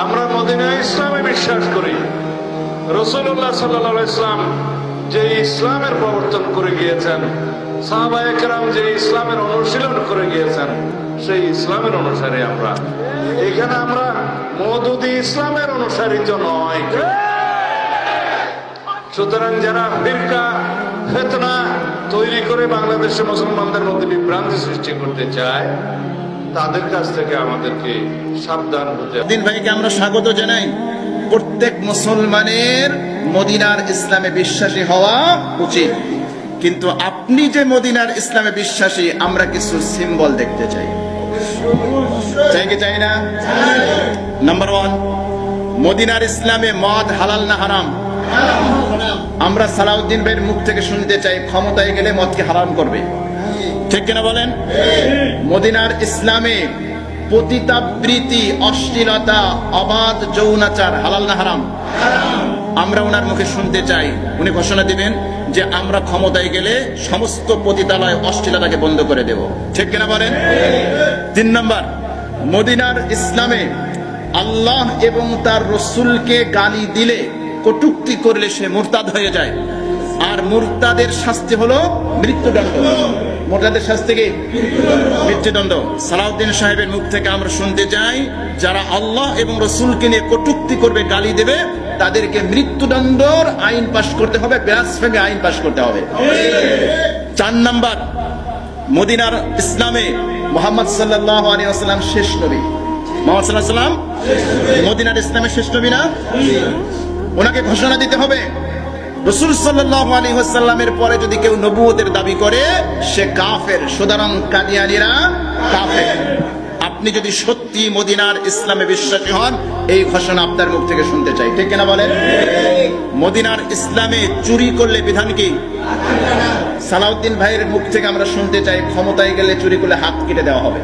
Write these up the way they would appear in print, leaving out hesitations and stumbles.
আমরা মদিনায় ইসলামে বিশ্বাস করি। রাসূলুল্লাহ সাল্লাল্লাহু আলাইহি ওয়াসাল্লাম যে ইসলামের প্রবর্তন করে গিয়েছেন, সাহাবায়ে কেরাম যে ইসলামের অনুশীলন করে গিয়েছেন, সেই ইসলামের অনুসারী আমরা। এখানে আমরা মওদুদি ইসলামের অনুসারী তো নয়। সুতরাং যারা ফিরকা ফিতনা তৈরি করে বাংলাদেশে মুসলমানদের মধ্যে বিভ্রান্তি সৃষ্টি করতে চায়, তাদের কাছ থেকে আমাদেরকে সাবধান হতে হবে। দিন ভাইকে আমরা স্বাগত জানাই। প্রত্যেক মুসলমানের মদিনার ইসলামে বিশ্বাসী হওয়া উচিত, কিন্তু আপনি যে মদিনার ইসলামে বিশ্বাসী, আমরা কিছু সিম্বল দেখতে চাই। চাই কি চাই না? নাম্বার 1, মদিনার ইসলামে মদ হালাল না হারাম? আমরা সালাউদ্দিন ভাইয়ের মুখ থেকে শুনতে চাই ক্ষমতায় গেলে মদকে হারাম করবে, ঠিক কিনা বলেন? মদিনার ইসলামে পতিতাবৃত্তি, অশ্লীলতা, অবাধ যৌনাচার হালাল না হারাম? আমরা ওনার মুখে শুনতে চাই উনি ঘোষণা দিবেন যে আমরা ক্ষমতায় গেলে সমস্ত পতিতালয়, অশ্লীলতাকে বন্ধ করে দেব, ঠিক কিনা বলেন? 3 নম্বর, মদিনার ইসলামে আল্লাহ এবং তার রসুলকে গালি দিলে, কটূক্তি করলে সে মুরতাদ হয়ে যায়, আর মুরতাদের শাস্তি হলো মৃত্যুদণ্ড। মুরতাদের শাস্তি কি? মৃত্যুদণ্ড। সালাউদ্দিন সাহেবের মুখ থেকে আমরা শুনতে চাই যারা আল্লাহ এবং রসুলকে নিয়ে কটূক্তি করবে, গালি দেবে, তাদেরকে মৃত্যুদণ্ডর আইন পাশ করতে হবে, ব্লাসফেমি আইন পাশ করতে হবে। 4 নম্বর, মদিনার ইসলামে মুহাম্মদ সাল্লাল্লাহু আলাইহি ওয়াসাল্লাম শেষ নবী। মুহাম্মদ সাল্লাল্লাহু আলাইহি ওয়াসাল্লাম মদিনার ইসলামের শেষ নবী না? ওনাকে ঘোষণা দিতে হবে। রাসূল সাল্লাল্লাহু আলাইহি ওয়াসাল্লামের পরে যদি কেউ নবুয়তের দাবি করে, সে কাফের। সুতরাং কাদিয়ানীরা কাফের। আপনি যদি সত্যি মদিনার ইসলামে বিশ্বাসী হন, এই ঘোষণা আপনার মুখ থেকে শুনতে চাই, ঠিক কিনা বলেন? মদিনার ইসলামে চুরি করলে বিধান কি? সালাউদ্দিন ভাইয়ের মুখ থেকে আমরা শুনতে চাই ক্ষমতায় গেলে চুরি করলে হাত কেটে দেওয়া হবে।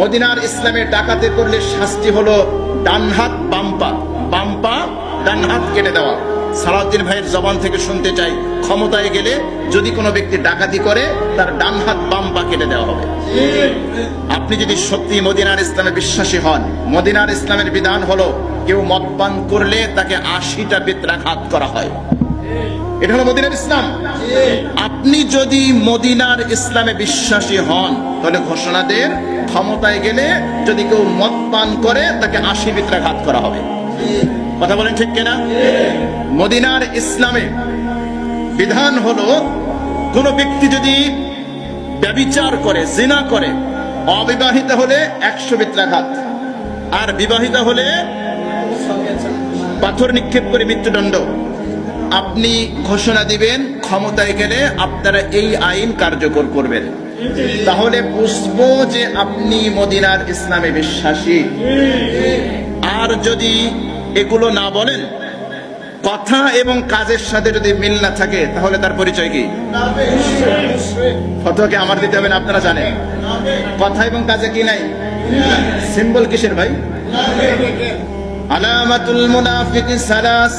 মদিনার ইসলামে ডাকাতি করলে শাস্তি হলো ডান হাত বাম পা, বাম পা ডান হাত কেটে দেওয়া। সালাউদ্দিন ভাইয়ের জবান থেকে শুনতে চাই ক্ষমতায় গেলে যদি কোনো ব্যক্তি ডাকাতি করে, তার ডান হাত বাম পা কেটে দেওয়া হবে। আপনি যদি সত্যি মদিনার ইসলামে বিশ্বাসী হন, মদিনার ইসলামের বিধান হলো কেউ মদ পান করলে তাকে 80টা বেত্রাঘাত করা হয়। এটা হলো মদিনার ইসলাম। আপনি যদি মদিনার ইসলামে বিশ্বাসী হন, তাহলে ঘোষণা দেন ক্ষমতায় গেলে যদি কেউ মদ পান করে তাকে 80 বেত্রাঘাত করা হবে। কথা বলেন ঠিক কিনা? মদিনার ইসলামে বিধান হলো কোন ব্যক্তি যদি ব্যভিচার করে, জিনা করে, অবিবাহিত হলে 100 বেত্রাঘাত, আর বিবাহিত হলে পাথর নিক্ষেপ করে মৃত্যুদণ্ড। আপনি ঘোষণা দিবেন ক্ষমতায় গেলে আপনারা এই আইন কার্যকর করবেন, তাহলে বুঝবো যে আপনি মদিনার ইসলামে বিশ্বাসী। আর যদি এগুলো না বলেন, কথা এবং কাজের সাথে যদি মিল না থাকে, তাহলে তার পরিচয় কি? ফতোয়া কি আমার দিতে হবে না? আপনারা জানেন কথা এবং কাজে কি নাই? সিম্বল কিসের ভাই? আলামাতুল মুনাফিকি সালাস।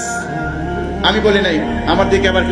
আমি বলি নাই, আমার দিকে আবার